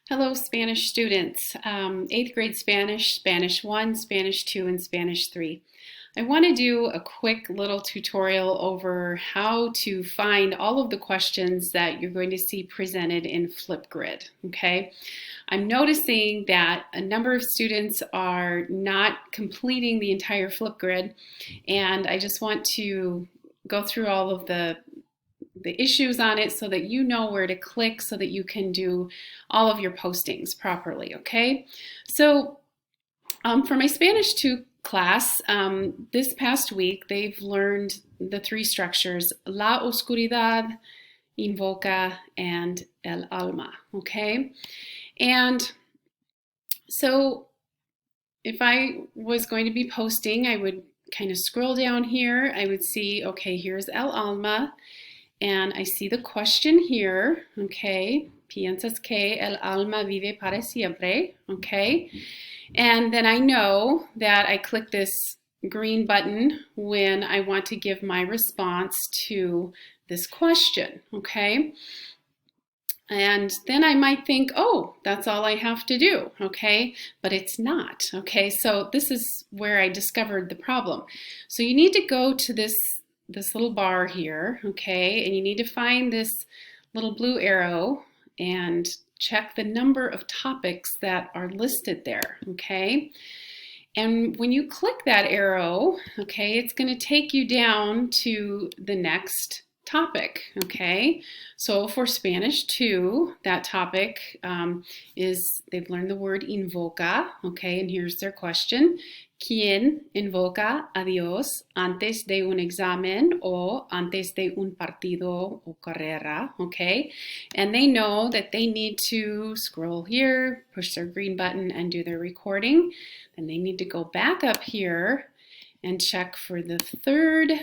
Hello, Spanish students. 8th grade Spanish, Spanish 1, Spanish 2, and Spanish 3. I want to do a quick little tutorial over how to find all of the questions that you're going to see presented in Flipgrid, okay? I'm noticing that a number of students are not completing the entire Flipgrid, and I just want to go through all of the issues on it so that you know where to click so that you can do all of your postings properly, okay? So for my Spanish 2 class, this past week, they've learned the 3 structures, la oscuridad, invoca, and el alma, okay? And so if I was going to be posting, I would kind of scroll down here. I would see, okay, here's el alma. And I see the question here, okay? Piensas que el alma vive para siempre, okay? And then I know that I click this green button when I want to give my response to this question, okay? And then I might think, oh, that's all I have to do, okay? But it's not, okay? So this is where I discovered the problem. So you need to go to this little bar here, okay, and you need to find this little blue arrow and check the number of topics that are listed there, okay? And when you click that arrow, okay, it's going to take you down to the next topic, okay? So for Spanish 2, that topic is, they've learned the word invoca, okay, and here's their question. ¿Quién invoca a Dios antes de un examen o antes de un partido o carrera, okay? And they know that they need to scroll here, push their green button and do their recording. Then they need to go back up here and check for the 3rd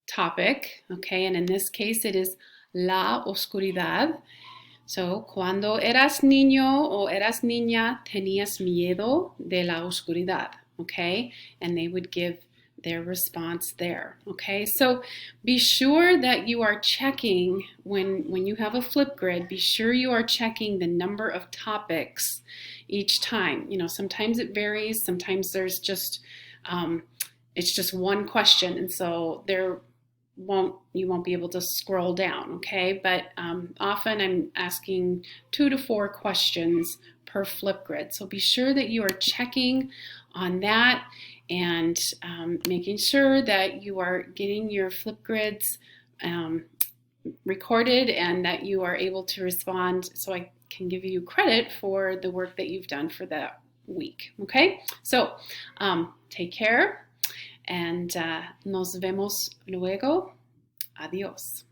topic, okay? And in this case it is la oscuridad. So, cuando eras niño o eras niña, tenías miedo de la oscuridad, okay? And they would give their response there, okay? So be sure that you are checking, when you have a Flipgrid, be sure you are checking the number of topics each time. You know, sometimes it varies, sometimes there's just, it's just one question, and so you won't be able to scroll down, okay? But often I'm asking 2 to 4 questions per Flipgrid. So be sure that you are checking on that and making sure that you are getting your Flipgrids recorded and that you are able to respond so I can give you credit for the work that you've done for that week, okay? So take care and nos vemos luego. Adiós.